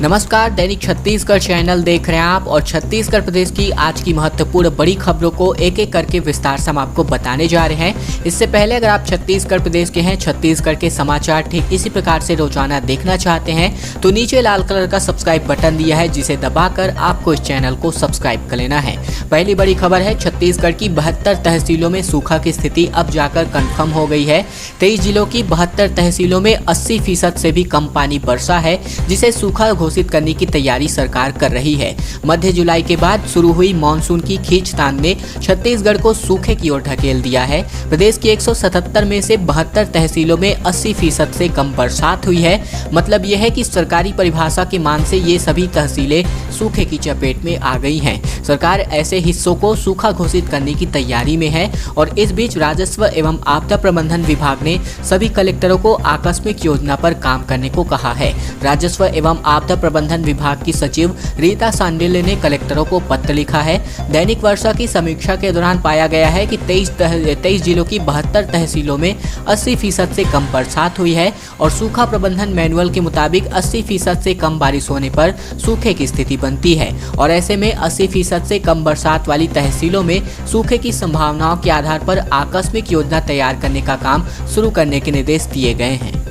नमस्कार, दैनिक छत्तीसगढ़ चैनल देख रहे हैं आप और छत्तीसगढ़ प्रदेश की आज की महत्वपूर्ण बड़ी खबरों को एक एक करके विस्तार से हम आपको बताने जा रहे हैं। इससे पहले अगर आप छत्तीसगढ़ प्रदेश के हैं, छत्तीसगढ़ के समाचार ठीक इसी प्रकार से रोजाना देखना चाहते हैं तो नीचे लाल कलर का सब्सक्राइब बटन दिया है, जिसे दबाकर आपको इस चैनल को सब्सक्राइब कर लेना है। पहली बड़ी खबर है, छत्तीसगढ़ की 72 तहसीलों में सूखा की स्थिति अब जाकर कन्फर्म हो गई है। 23 जिलों की 72 तहसीलों में 80% से भी कम पानी बरसा है, जिसे सूखा घोषित करने की तैयारी सरकार कर रही है। मध्य जुलाई के बाद शुरू हुई मानसून की खींचतान ने छत्तीसगढ़ को सूखे की ओर ढकेल दिया है। प्रदेश की 177 में से 72 तहसीलों में 80% से कम बरसात हुई है। मतलब यह है कि सरकारी परिभाषा के मान से ये सभी तहसीलें सूखे की चपेट में आ गई हैं। सरकार ऐसे हिस्सों को सूखा घोषित करने की तैयारी में है और इस बीच राजस्व एवं आपदा प्रबंधन विभाग ने सभी कलेक्टरों को आकस्मिक योजना पर काम करने को कहा है। राजस्व एवं आपदा प्रबंधन विभाग की सचिव रीता सांडिल्य ने कलेक्टरों को पत्र लिखा है। दैनिक वर्षा की समीक्षा के दौरान पाया गया है कि 23 जिलों की 72 तहसीलों में 80% से कम बरसात हुई है और सूखा प्रबंधन मैनुअल के मुताबिक 80% से कम बारिश होने पर सूखे की स्थिति बनती है और ऐसे में 80% से कम बरसात वाली तहसीलों में सूखे की संभावनाओं के आधार पर आकस्मिक योजना तैयार करने का काम शुरू करने के निर्देश दिए गए हैं।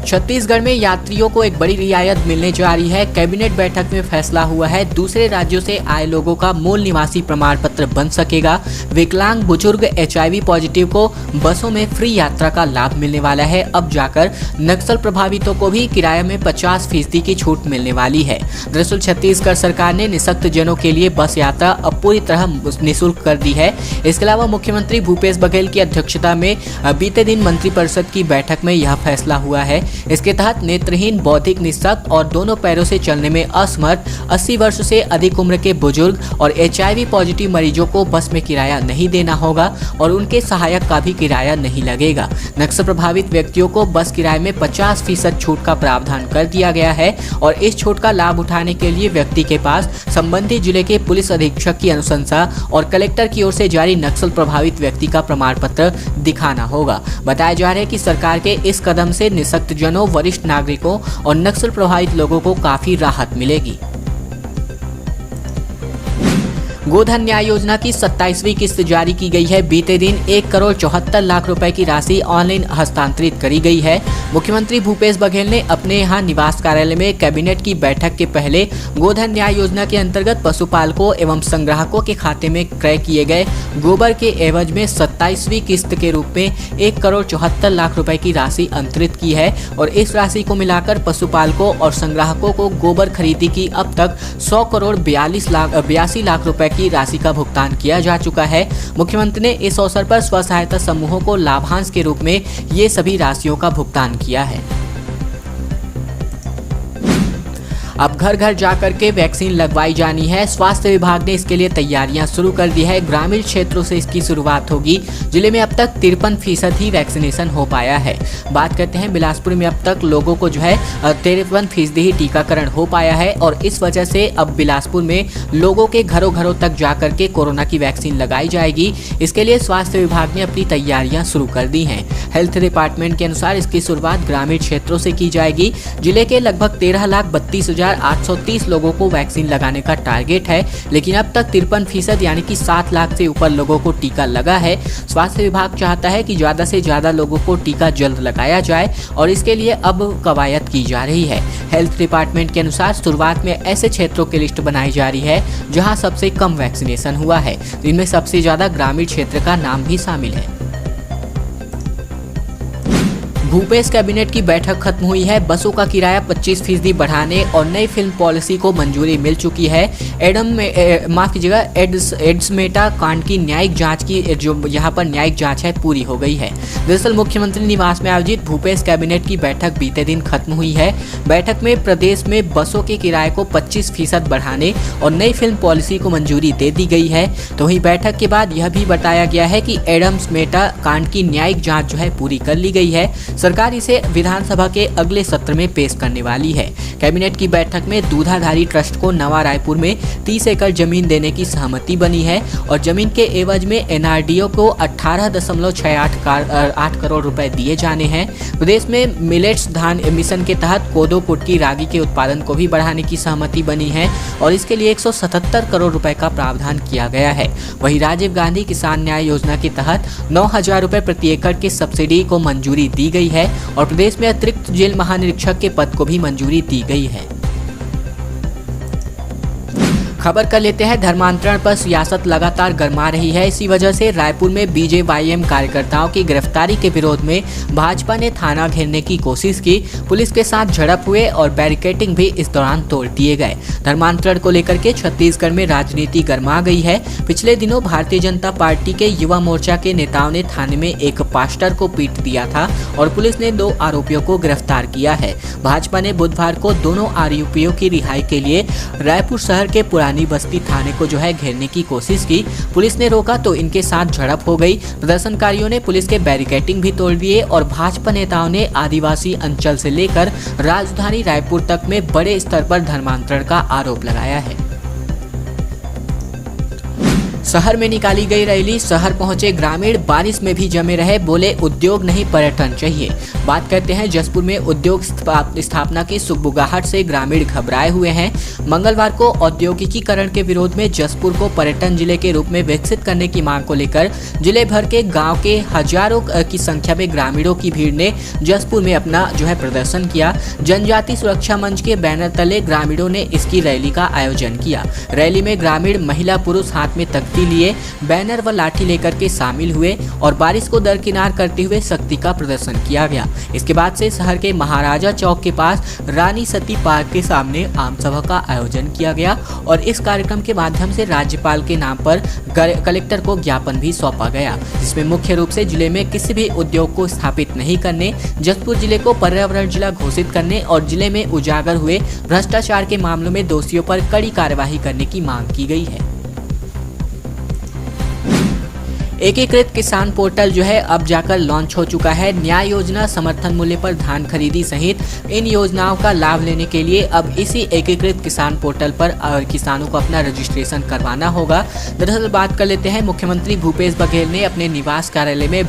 छत्तीसगढ़ में यात्रियों को एक बड़ी रियायत मिलने जा रही है। कैबिनेट बैठक में फैसला हुआ है, दूसरे राज्यों से आए लोगों का मूल निवासी प्रमाण पत्र बन सकेगा। विकलांग, बुजुर्ग, HIV पॉजिटिव को बसों में फ्री यात्रा का लाभ मिलने वाला है। अब जाकर नक्सल प्रभावितों को भी किराए में 50% की छूट मिलने वाली है। दरअसल छत्तीसगढ़ सरकार ने निःशक्त जनों के लिए बस यात्रा अब पूरी तरह निःशुल्क कर दी है। इसके अलावा मुख्यमंत्री भूपेश बघेल की अध्यक्षता में बीते दिन मंत्रिपरिषद की बैठक में यह फैसला हुआ है। इसके तहत नेत्रहीन, बौद्धिक निःशक्त और दोनों पैरों से चलने में असमर्थ 80 वर्ष से अधिक उम्र के बुजुर्ग और HIV पॉजिटिव मरीजों को बस में किराया नहीं देना होगा और उनके सहायक का भी किराया नहीं लगेगा। नक्सल प्रभावित व्यक्तियों को बस किराए में 50% छूट का प्रावधान कर दिया गया है और इस छूट का लाभ उठाने के लिए व्यक्ति के पास संबंधित जिले के पुलिस अधीक्षक की अनुशंसा और कलेक्टर की ओर से जारी नक्सल प्रभावित व्यक्ति का प्रमाण पत्र दिखाना होगा। बताया जा रहा है कि सरकार के इस कदम से निःशक्त जनों, वरिष्ठ नागरिकों और नक्सल प्रभावित लोगों को काफी राहत मिलेगी। गोधन न्याय योजना की 27वीं किस्त जारी की गई है। बीते दिन 1,74,00,000 रुपए की राशि ऑनलाइन हस्तांतरित करी गई है। मुख्यमंत्री भूपेश बघेल ने अपने यहाँ निवास कार्यालय में कैबिनेट की बैठक के पहले गोधन न्याय योजना के अंतर्गत पशुपालकों एवं संग्राहकों के खाते में क्रय किए गए गोबर के एवज में 27वीं किस्त के रूप में 1,74,00,000 रुपए की राशि अंतरित की है और इस राशि को मिलाकर पशुपालकों और संग्राहकों को गोबर खरीदी की अब तक 100,82 लाख रुपए की राशि का भुगतान किया जा चुका है। मुख्यमंत्री ने इस अवसर पर स्व सहायता समूहों को लाभांश के रूप में ये सभी राशियों का भुगतान किया है। अब घर घर जाकर के वैक्सीन लगवाई जानी है। स्वास्थ्य विभाग ने इसके लिए तैयारियां शुरू कर दी है। ग्रामीण क्षेत्रों से इसकी शुरुआत होगी। जिले में अब तक 53% ही वैक्सीनेशन हो पाया है। बात करते हैं बिलासपुर में, अब तक लोगों को जो है 53% ही टीकाकरण हो पाया है और इस वजह से अब बिलासपुर में लोगों के घरों घरों तक जाकर के कोरोना की वैक्सीन लगाई जाएगी। इसके लिए स्वास्थ्य विभाग ने अपनी तैयारियां शुरू कर दी हैं। हेल्थ डिपार्टमेंट के अनुसार इसकी शुरुआत ग्रामीण क्षेत्रों से की जाएगी। जिले के लगभग 13,32,830 लोगों को वैक्सीन लगाने का टारगेट है, लेकिन अब तक 53% यानी कि 7 लाख से ऊपर लोगों को टीका लगा है। स्वास्थ्य विभाग चाहता है कि ज़्यादा से ज़्यादा लोगों को टीका जल्द लगाया जाए और इसके लिए अब कवायद की जा रही है। हेल्थ डिपार्टमेंट के अनुसार शुरुआत में ऐसे क्षेत्रों की लिस्ट बनाई जा रही है जहां सबसे कम वैक्सीनेशन हुआ है। इनमें सबसे ज़्यादा ग्रामीण क्षेत्र का नाम भी शामिल है। भूपेश कैबिनेट की बैठक खत्म हुई है। बसों का किराया 25% बढ़ाने और नई फिल्म पॉलिसी को मंजूरी मिल चुकी है। एड्समेटा कांड की न्यायिक जांच की जो यहाँ पर न्यायिक जांच है पूरी हो गई है। दरअसल मुख्यमंत्री निवास में आयोजित भूपेश कैबिनेट की बैठक बीते दिन खत्म हुई है। बैठक में प्रदेश में बसों के किराए को 25% बढ़ाने और नई फिल्म पॉलिसी को मंजूरी दे दी गई है। तो वहीं बैठक के बाद यह भी बताया गया है कि एड्समेटा कांड की न्यायिक जाँच जो है पूरी कर ली गई है। सरकार इसे विधानसभा के अगले सत्र में पेश करने वाली है। कैबिनेट की बैठक में दूधाधारी ट्रस्ट को नवा रायपुर में 30 एकड़ जमीन देने की सहमति बनी है और जमीन के एवज में एनआरडीओ को 18.68 करोड़ रुपए दिए जाने हैं। प्रदेश में मिलेट्स धान मिशन के तहत कोदो, कुटकी, रागी के उत्पादन को भी बढ़ाने की सहमति बनी है और इसके लिए 177 करोड़ रुपए का प्रावधान किया गया है। वहीं राजीव गांधी किसान न्याय योजना के तहत 9,000 रुपए प्रति एकड़ की सब्सिडी को मंजूरी दी गई है और प्रदेश में अतिरिक्त जेल महानिरीक्षक के पद को भी मंजूरी दी गई है। खबर कर लेते हैं, धर्मांतरण पर सियासत लगातार गर्मा रही है। इसी वजह से रायपुर में बीजेवाईएम कार्यकर्ताओं की गिरफ्तारी के विरोध में भाजपा ने थाना घेरने की कोशिश की। पुलिस के साथ झड़प हुए और बैरिकेडिंग भी इस दौरान तोड़ दिए गए। धर्मांतरण को लेकर के छत्तीसगढ़ में राजनीति गर्मा गई है। पिछले दिनों भारतीय जनता पार्टी के युवा मोर्चा के नेताओं ने थाने में एक पास्टर को पीट दिया था और पुलिस ने 2 आरोपियों को गिरफ्तार किया है। भाजपा ने बुधवार को दोनों आरोपियों की रिहाई के लिए रायपुर शहर के पुरानी बस्ती थाने को घेरने की कोशिश की। पुलिस ने रोका तो इनके साथ झड़प हो गई। प्रदर्शनकारियों ने पुलिस के बैरिकेडिंग भी तोड़ दिए और भाजपा नेताओं ने आदिवासी अंचल से लेकर राजधानी रायपुर तक में बड़े स्तर पर धर्मांतरण का आरोप लगाया है। शहर में निकाली गई रैली, शहर पहुंचे ग्रामीण, बारिश में भी जमे रहे, बोले उद्योग नहीं पर्यटन चाहिए। बात करते हैं, जसपुर में उद्योग स्थापना की सुगबुगाहट से ग्रामीण घबराए हुए हैं। मंगलवार को औद्योगिकीकरण के विरोध में जसपुर को पर्यटन जिले के रूप में विकसित करने की मांग को लेकर जिले भर के गांव के हजारों की संख्या में ग्रामीणों की भीड़ ने जसपुर में अपना प्रदर्शन किया। जनजाति सुरक्षा मंच के बैनर तले ग्रामीणों ने इसकी रैली का आयोजन किया। रैली में ग्रामीण महिला पुरुष हाथ में तख्ती लिए बैनर व लाठी लेकर के शामिल हुए और बारिश को दरकिनार करते हुए शक्ति का प्रदर्शन किया गया। इसके बाद से शहर के महाराजा चौक के पास रानी सती पार्क के सामने आम सभा का आयोजन किया गया और इस कार्यक्रम के माध्यम से राज्यपाल के नाम पर कलेक्टर को ज्ञापन भी सौंपा गया, जिसमें मुख्य रूप से जिले में किसी भी उद्योग को स्थापित नहीं करने, जसपुर जिले को पर्यावरण जिला घोषित करने और जिले में उजागर हुए भ्रष्टाचार के मामलों में दोषियों पर कड़ी कार्यवाही करने की मांग की गई है। एकीकृत किसान पोर्टल अब जाकर लॉन्च हो चुका है। न्याय योजना, समर्थन मूल्य पर धान खरीदी सहित इन योजनाओं का लाभ लेने के लिए अब इसी एकीकृत किसान पोर्टल पर किसानों को अपना रजिस्ट्रेशन करवाना होगा। दरअसल बात कर लेते हैं, मुख्यमंत्री भूपेश बघेल ने अपने निवास कार्यालय में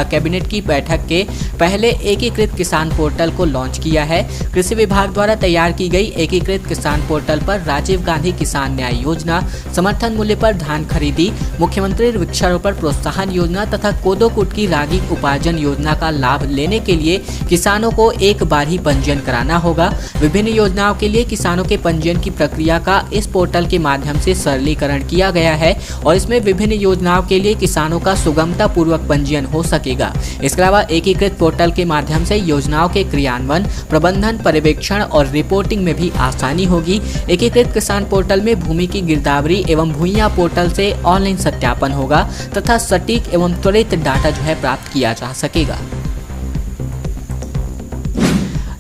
कैबिनेट की बैठक के पहले एकीकृत किसान पोर्टल को लॉन्च किया है। कृषि विभाग द्वारा तैयार की गई एकीकृत किसान पोर्टल पर राजीव गांधी किसान न्याय योजना, समर्थन मूल्य पर धान खरीदी, मुख्यमंत्री वृक्षारोपण पर प्रोत्साहन योजना तथा कोदो, कुटकी, रागी उपार्जन योजना का लाभ लेने के लिए किसानों को एक बार ही पंजीयन कराना होगा। विभिन्न योजनाओं के लिए किसानों के पंजीयन की प्रक्रिया का इस पोर्टल के माध्यम से सरलीकरण किया गया है और इसमें विभिन्न योजनाओं के लिए किसानों का सुगमता पूर्वक पंजीयन हो सकेगा। इसके अलावा एकीकृत पोर्टल के माध्यम से योजनाओं के क्रियान्वयन, प्रबंधन, पर्यवेक्षण और रिपोर्टिंग में भी आसानी होगी। एकीकृत किसान पोर्टल में भूमि की गिरदावरी एवं भूइयां पोर्टल से ऑनलाइन सत्यापन होगा तथा सटीक एवं त्वरित डाटा प्राप्त किया जा सकेगा।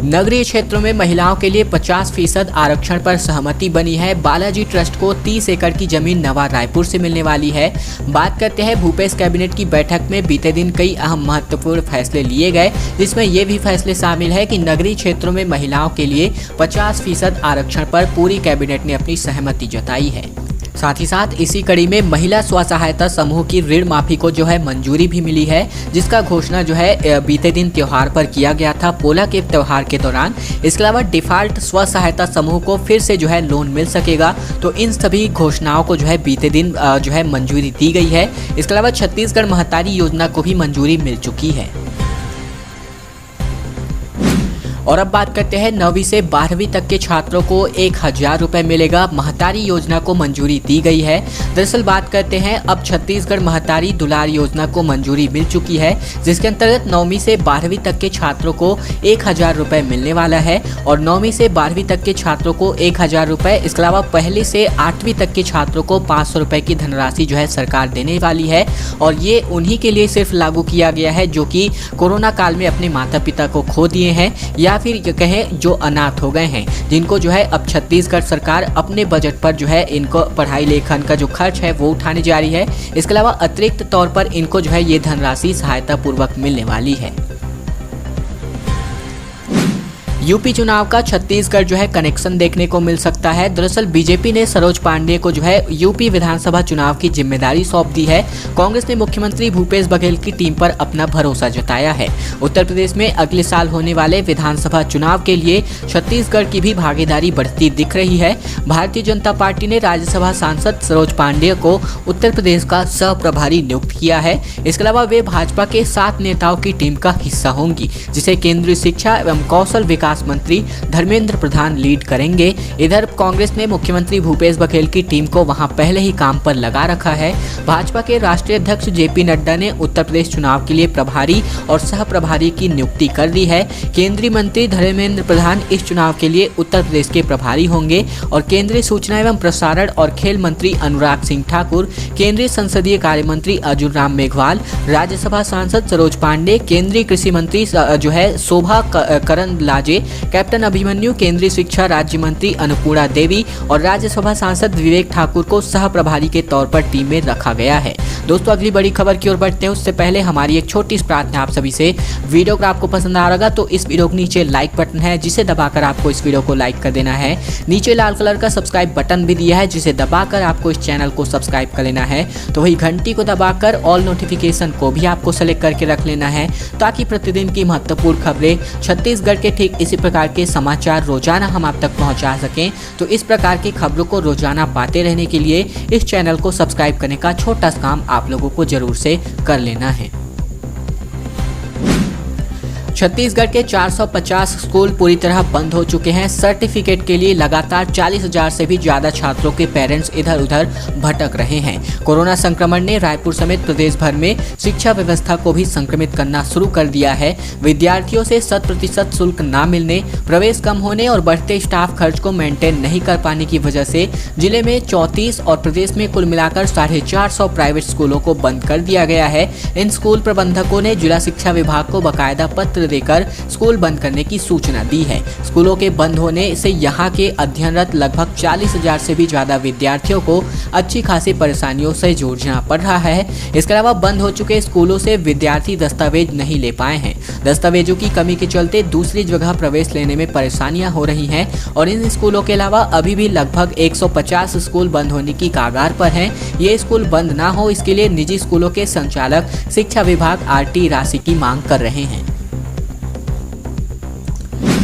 नगरीय क्षेत्रों में महिलाओं के लिए 50% आरक्षण पर सहमति बनी है। बालाजी ट्रस्ट को 30 एकड़ की जमीन नवा रायपुर से मिलने वाली है। बात करते हैं, भूपेश कैबिनेट की बैठक में बीते दिन कई अहम महत्वपूर्ण फैसले लिए गए, जिसमें ये भी फैसले शामिल है कि नगरीय क्षेत्रों में महिलाओं के लिए 50% आरक्षण पर पूरी कैबिनेट ने अपनी सहमति जताई है। साथ ही साथ इसी कड़ी में महिला स्व सहायता समूह की ऋण माफी को मंजूरी भी मिली है, जिसका घोषणा बीते दिन त्योहार पर किया गया था, पोला के त्योहार के दौरान। इसके अलावा डिफॉल्ट स्व सहायता समूह को फिर से लोन मिल सकेगा। तो इन सभी घोषणाओं को बीते दिन मंजूरी दी गई है। इसके अलावा छत्तीसगढ़ महतारी योजना को भी मंजूरी मिल चुकी है। और अब बात करते हैं, 9वीं से 12वीं तक के छात्रों को 1000 रुपये मिलेगा। महतारी योजना को मंजूरी दी गई है। दरअसल बात करते हैं, अब छत्तीसगढ़ महतारी दुलार योजना को मंजूरी मिल चुकी है, जिसके अंतर्गत 9वीं से 12वीं तक के छात्रों को 1000 रुपये मिलने वाला है और 9वीं से 12वीं तक के छात्रों को 1000 रुपये। इसके अलावा पहली से 8वीं तक के छात्रों को 500 रुपये की धनराशि सरकार देने वाली है और ये उन्हीं के लिए सिर्फ लागू किया गया है जो कि कोरोना काल में अपने माता पिता को खो दिए हैं या फिर ये कहें जो अनाथ हो गए हैं, जिनको अब छत्तीसगढ़ सरकार अपने बजट पर इनको पढ़ाई लेखन का जो खर्च है वो उठाने जा रही है। इसके अलावा अतिरिक्त तौर पर इनको ये धनराशि सहायता पूर्वक मिलने वाली है। यूपी चुनाव का छत्तीसगढ़ जो है कनेक्शन देखने को मिल सकता है। दरअसल बीजेपी ने सरोज पांडेय को जो है यूपी विधानसभा चुनाव की जिम्मेदारी सौंप दी है। कांग्रेस ने मुख्यमंत्री भूपेश बघेल की टीम पर अपना भरोसा जताया है। उत्तर प्रदेश में अगले साल होने वाले विधानसभा चुनाव के लिए छत्तीसगढ़ की भी भागीदारी बढ़ती दिख रही है। भारतीय जनता पार्टी ने राज्यसभा सांसद सरोज पांडेय को उत्तर प्रदेश का सह प्रभारी नियुक्त किया है। इसके अलावा वे भाजपा के 7 नेताओं की टीम का हिस्सा होंगी, जिसे केंद्रीय शिक्षा एवं कौशल विकास मंत्री धर्मेंद्र प्रधान लीड करेंगे। इधर कांग्रेस ने मुख्यमंत्री भूपेश बघेल की टीम को वहां पहले ही काम पर लगा रखा है। भाजपा के राष्ट्रीय अध्यक्ष जेपी नड्डा ने उत्तर प्रदेश चुनाव के लिए प्रभारी और सह प्रभारी की नियुक्ति कर दी है। केंद्रीय मंत्री धर्मेंद्र प्रधान इस चुनाव के लिए उत्तर प्रदेश के प्रभारी होंगे और केंद्रीय सूचना एवं प्रसारण और खेल मंत्री अनुराग सिंह ठाकुर, केंद्रीय संसदीय कार्य मंत्री अर्जुन राम मेघवाल, राज्यसभा सांसद सरोज पांडेय, केंद्रीय कृषि मंत्री जो है शोभा करंदलाजे, कैप्टन अभिमन्यु, केंद्रीय शिक्षा राज्य मंत्री अन्नपूर्णा देवी और राज्यसभा सांसद विवेक ठाकुर को सह प्रभारी के तौर पर टीम में रखा गया है। दोस्तों, अगली बड़ी खबर की ओर बढ़ते हैं उससे पहले हमारी एक छोटी सी प्रार्थना आप सभी से। वीडियो अगर आपको पसंद आ रहा तो इस वीडियो के नीचे लाइक बटन है, जिसे दबाकर आपको इस वीडियो को लाइक कर देना है। नीचे लाल कलर का सब्सक्राइब बटन भी दिया है, जिसे दबाकर आपको इस चैनल को सब्सक्राइब कर लेना है। तो वही घंटी को दबाकर ऑल नोटिफिकेशन को भी आपको सेलेक्ट करके रख लेना है, ताकि प्रतिदिन की महत्वपूर्ण खबरें छत्तीसगढ़ के ठीक इसी प्रकार के समाचार रोजाना हम आप तक पहुंचा सकें। तो इस प्रकार की खबरों को रोजाना पाते रहने के लिए इस चैनल को सब्सक्राइब करने का छोटा सा काम आप लोगों को जरूर से कर लेना है। छत्तीसगढ़ के 450 स्कूल पूरी तरह बंद हो चुके हैं। सर्टिफिकेट के लिए लगातार 40,000 से भी ज्यादा छात्रों के पेरेंट्स इधर उधर भटक रहे हैं। कोरोना संक्रमण ने रायपुर समेत प्रदेश भर में शिक्षा व्यवस्था को भी संक्रमित करना शुरू कर दिया है। विद्यार्थियों से 100% शुल्क न मिलने, प्रवेश कम होने और बढ़ते स्टाफ खर्च को मेंटेन नहीं कर पाने की वजह से जिले में 34 और प्रदेश में कुल मिलाकर 450 प्राइवेट स्कूलों को बंद कर दिया गया है। इन स्कूल प्रबंधकों ने जिला शिक्षा विभाग को बाकायदा पत्र देकर स्कूल बंद करने की सूचना दी है। स्कूलों के बंद होने से यहाँ के अध्ययनरत लगभग 40,000 से भी ज्यादा विद्यार्थियों को अच्छी खासी परेशानियों से जूझना पड़ रहा है। इसके अलावा बंद हो चुके स्कूलों से विद्यार्थी दस्तावेज नहीं ले पाए हैं। दस्तावेजों की कमी के चलते दूसरी जगह प्रवेश लेने में परेशानियां हो रही हैं और इन स्कूलों के अलावा अभी भी लगभग 150 स्कूल बंद होने की कगार पर हैं। ये स्कूल बंद ना हो, इसके लिए निजी स्कूलों के संचालक शिक्षा विभाग आरटी राशि की मांग कर रहे हैं।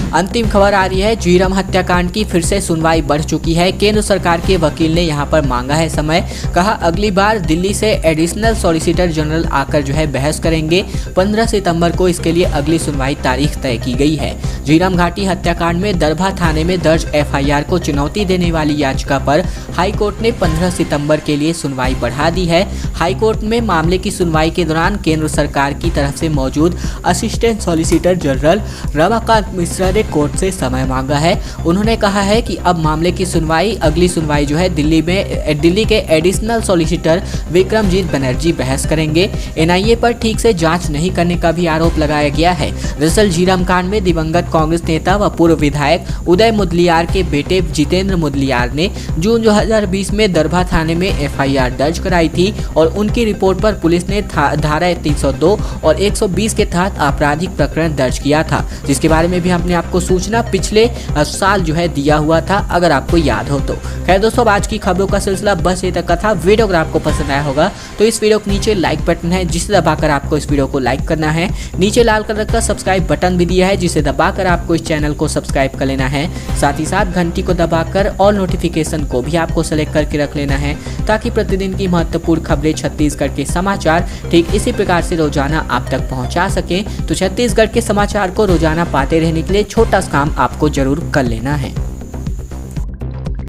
अंतिम खबर आ रही है, झीरम हत्याकांड की फिर से सुनवाई बढ़ चुकी है। केंद्र सरकार के वकील ने यहां पर मांगा है समय। कहा अगली बार दिल्ली से एडिशनल सॉलिसिटर जनरल आकर जो है बहस करेंगे। 15 सितंबर को इसके लिए अगली सुनवाई तारीख तय की गई है। झीरम घाटी हत्याकांड में दरभा थाने में दर्ज एफआईआर को चुनौती देने वाली याचिका पर हाईकोर्ट ने 15 सितंबर के लिए सुनवाई बढ़ा दी है। हाईकोर्ट में मामले की सुनवाई के दौरान केंद्र सरकार की तरफ से मौजूद assistant solicitor general Ramakant Mishra ने कोर्ट से समय मांगा है। उन्होंने कहा है कि अब मामले की अगली सुनवाई जो है दिल्ली के एडिशनल सॉलिसिटर विक्रमजीत बनर्जी बहस करेंगे। एनआईए पर ठीक से जांच नहीं करने का भी आरोप लगाया गया है। दरअसल झीरम कांड में दिवंगत कांग्रेस नेता व पूर्व विधायक उदय मुदलियार के बेटे जितेंद्र मुदलियार ने जून 2020 में दरभा थाने में एफआईआर दर्ज कराई थी और उनकी रिपोर्ट पर पुलिस ने धारा 302 और 120 के तहत आपराधिक प्रकरण दर्ज किया था, जिसके बारे में भी हमने आपको सूचना पिछले साल जो है दिया हुआ था, अगर आपको याद हो तो। खैर दोस्तों, आज की खबरों का सिलसिला बस ये तक का था। वीडियो अगर आपको पसंद आया होगा तो इस वीडियो के नीचे लाइक बटन है, जिसे दबाकर आपको इस वीडियो को लाइक करना है। नीचे लाल कलर का सब्सक्राइब बटन भी दिया है, जिसे दबाकर आपको इस चैनल को सब्सक्राइब कर लेना है। साथ ही साथ घंटी को दबाकर ऑल नोटिफिकेशन को भी आपको सेलेक्ट करके रख लेना है, ताकि प्रतिदिन की महत्वपूर्ण खबरें छत्तीसगढ़ के समाचार ठीक इसी प्रकार से रोजाना आप तक पहुंचा सके। तो छत्तीसगढ़ के समाचार को रोजाना पाते रहने के लिए छोटा सा काम आपको जरूर कर लेना है।